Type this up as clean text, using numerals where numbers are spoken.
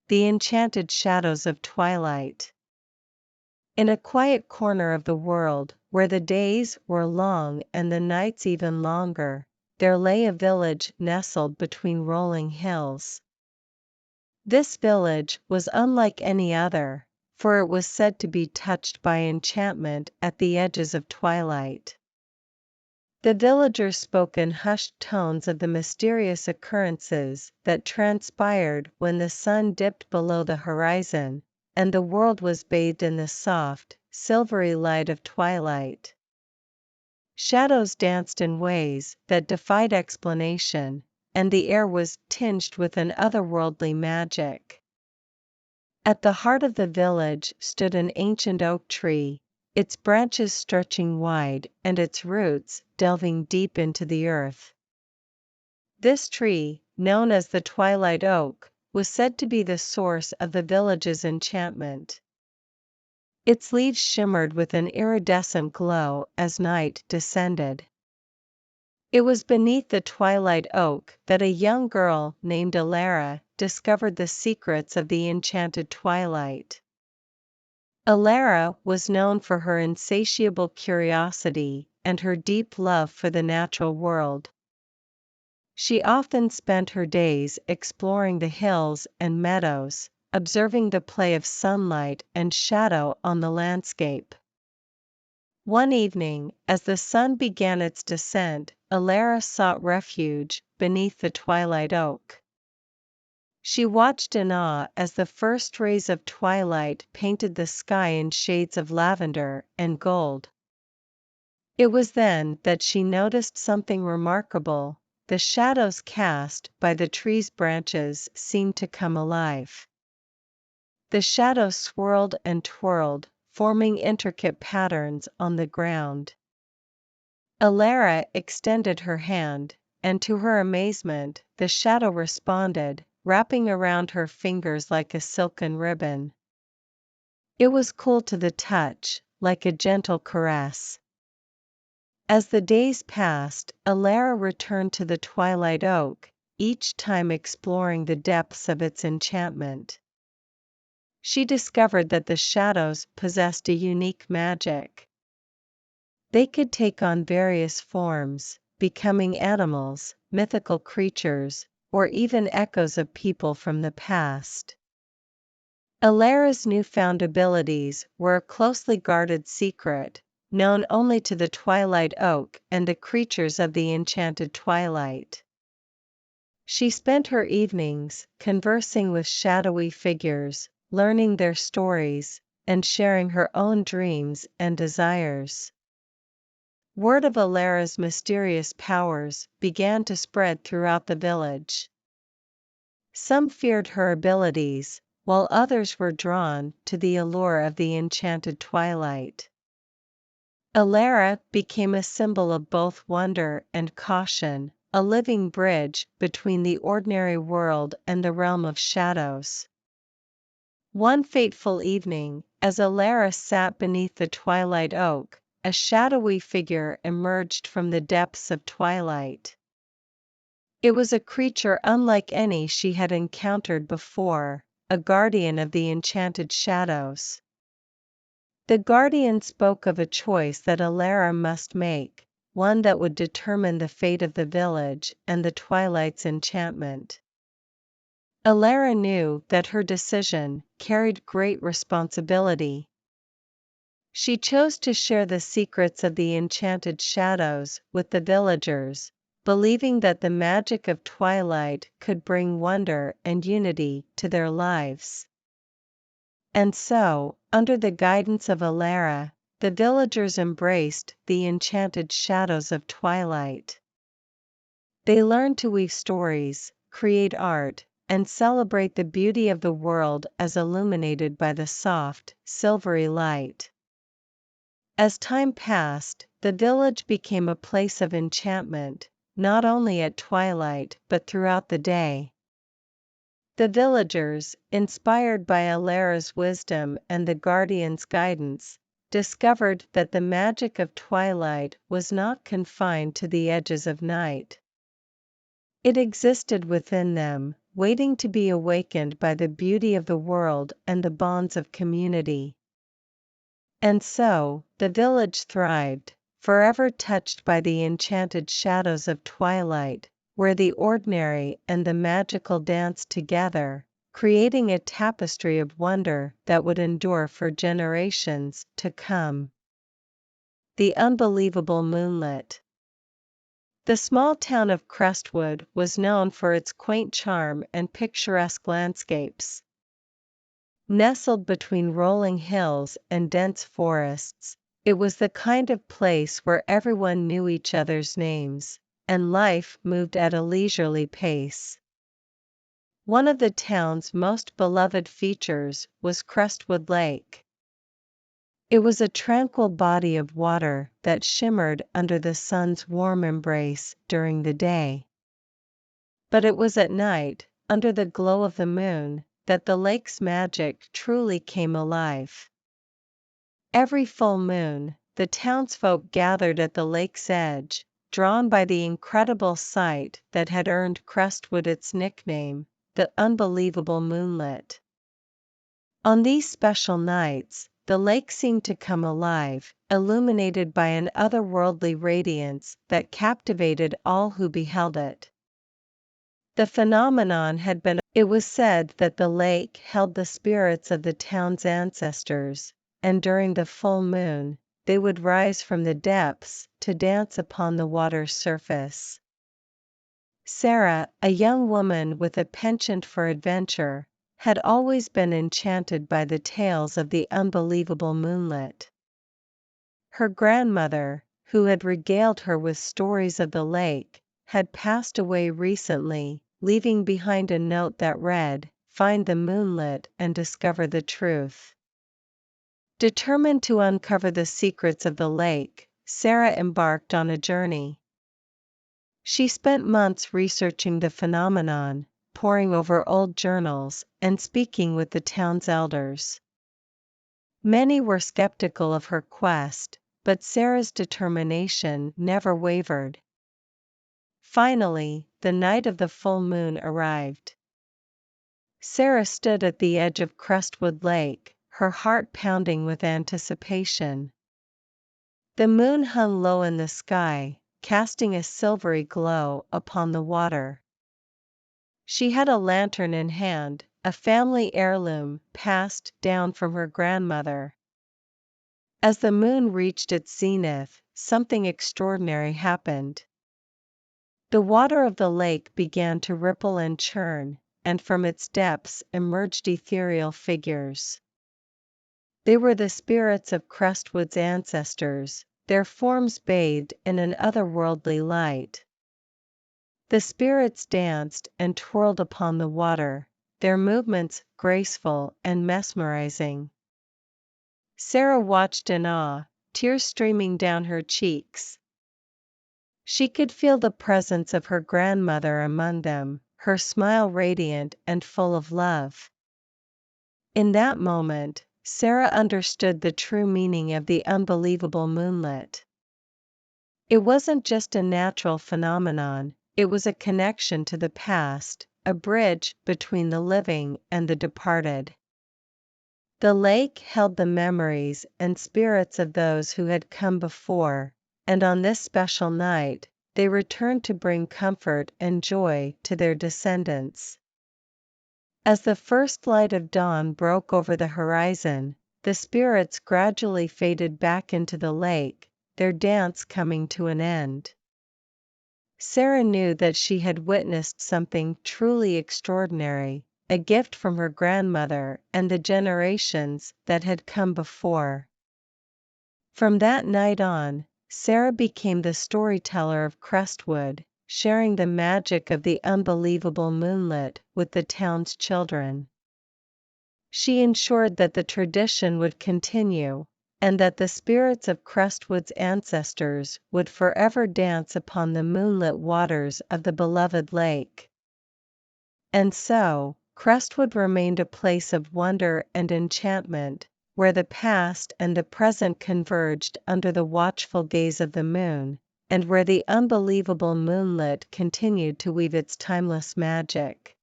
The Enchanted Shadows of Twilight. In a quiet corner of the world, where the days were long and the nights even longer, there lay a village nestled between rolling hills. This village was unlike any other, for it was said to be touched by enchantment at the edges of twilight. The villagers spoke in hushed tones of the mysterious occurrences that transpired when the sun dipped below the horizon, and the world was bathed in the soft, silvery light of twilight. Shadows danced in ways that defied explanation, and the air was tinged with an otherworldly magic. At the heart of the village stood an ancient oak tree, its branches stretching wide and its roots delving deep into the earth. This tree, known as the Twilight Oak, was said to be the source of the village's enchantment. Its leaves shimmered with an iridescent glow as night descended. It was beneath the Twilight Oak that a young girl named Alara discovered the secrets of the enchanted twilight. Alara was known for her insatiable curiosity and her deep love for the natural world. She often spent her days exploring the hills and meadows, observing the play of sunlight and shadow on the landscape. One evening, as the sun began its descent, Alara sought refuge beneath the Twilight Oak. She watched in awe as the first rays of twilight painted the sky in shades of lavender and gold. It was then that she noticed something remarkable. The shadows cast by the tree's branches seemed to come alive. The shadows swirled and twirled, forming intricate patterns on the ground. Alara extended her hand, and to her amazement, the shadow responded, wrapping around her fingers like a silken ribbon. It was cool to the touch, like a gentle caress. As the days passed, Alara returned to the Twilight Oak, each time exploring the depths of its enchantment. She discovered that the shadows possessed a unique magic. They could take on various forms, becoming animals, mythical creatures, or even echoes of people from the past. Alara's newfound abilities were a closely guarded secret, known only to the Twilight Oak and the creatures of the enchanted twilight. She spent her evenings conversing with shadowy figures, learning their stories, and sharing her own dreams and desires. Word of Alara's mysterious powers began to spread throughout the village. Some feared her abilities, while others were drawn to the allure of the enchanted twilight. Alara became a symbol of both wonder and caution, a living bridge between the ordinary world and the realm of shadows. One fateful evening, as Alara sat beneath the Twilight Oak, a shadowy figure emerged from the depths of twilight. It was a creature unlike any she had encountered before, a guardian of the enchanted shadows. The guardian spoke of a choice that Alara must make, one that would determine the fate of the village and the twilight's enchantment. Alara knew that her decision carried great responsibility. She chose to share the secrets of the enchanted shadows with the villagers, believing that the magic of twilight could bring wonder and unity to their lives. And so, under the guidance of Alara, the villagers embraced the enchanted shadows of twilight. They learned to weave stories, create art, and celebrate the beauty of the world as illuminated by the soft, silvery light. As time passed, the village became a place of enchantment, not only at twilight but throughout the day. The villagers, inspired by Alara's wisdom and the guardian's guidance, discovered that the magic of twilight was not confined to the edges of night. It existed within them, waiting to be awakened by the beauty of the world and the bonds of community. And so, the village thrived, forever touched by the enchanted shadows of twilight, where the ordinary and the magical danced together, creating a tapestry of wonder that would endure for generations to come. The unbelievable moonlit. The small town of Crestwood was known for its quaint charm and picturesque landscapes. Nestled between rolling hills and dense forests, it was the kind of place where everyone knew each other's names, and life moved at a leisurely pace. One of the town's most beloved features was Crestwood Lake. It was a tranquil body of water that shimmered under the sun's warm embrace during the day. But it was at night, under the glow of the moon, that the lake's magic truly came alive. Every full moon, the townsfolk gathered at the lake's edge, drawn by the incredible sight that had earned Crestwood its nickname, the unbelievable moonlit. On these special nights, the lake seemed to come alive, illuminated by an otherworldly radiance that captivated all who beheld it. The phenomenon had been. It was said that the lake held the spirits of the town's ancestors, and during the full moon, they would rise from the depths to dance upon the water's surface. Sarah, a young woman with a penchant for adventure, had always been enchanted by the tales of the unbelievable moonlit. Her grandmother, who had regaled her with stories of the lake, had passed away recently, leaving behind a note that read, "Find the moonlit and discover the truth." Determined to uncover the secrets of the lake, Sarah embarked on a journey. She spent months researching the phenomenon, poring over old journals, and speaking with the town's elders. Many were skeptical of her quest, but Sarah's determination never wavered. Finally, the night of the full moon arrived. Sarah stood at the edge of Crestwood Lake, her heart pounding with anticipation. The moon hung low in the sky, casting a silvery glow upon the water. She had a lantern in hand, a family heirloom passed down from her grandmother. As the moon reached its zenith, something extraordinary happened. The water of the lake began to ripple and churn, and from its depths emerged ethereal figures. They were the spirits of Crestwood's ancestors, their forms bathed in an otherworldly light. The spirits danced and twirled upon the water, their movements graceful and mesmerizing. Sarah watched in awe, tears streaming down her cheeks. She could feel the presence of her grandmother among them, her smile radiant and full of love. In that moment, Sarah understood the true meaning of the unbelievable moonlit. It wasn't just a natural phenomenon, it was a connection to the past, a bridge between the living and the departed. The lake held the memories and spirits of those who had come before, and on this special night, they returned to bring comfort and joy to their descendants. As the first light of dawn broke over the horizon, the spirits gradually faded back into the lake, their dance coming to an end. Sarah knew that she had witnessed something truly extraordinary, a gift from her grandmother and the generations that had come before. From that night on, Sarah became the storyteller of Crestwood, sharing the magic of the unbelievable moonlit with the town's children. She ensured that the tradition would continue, and that the spirits of Crestwood's ancestors would forever dance upon the moonlit waters of the beloved lake. And so, Crestwood remained a place of wonder and enchantment, where the past and the present converged under the watchful gaze of the moon, and where the unbelievable moonlit continued to weave its timeless magic.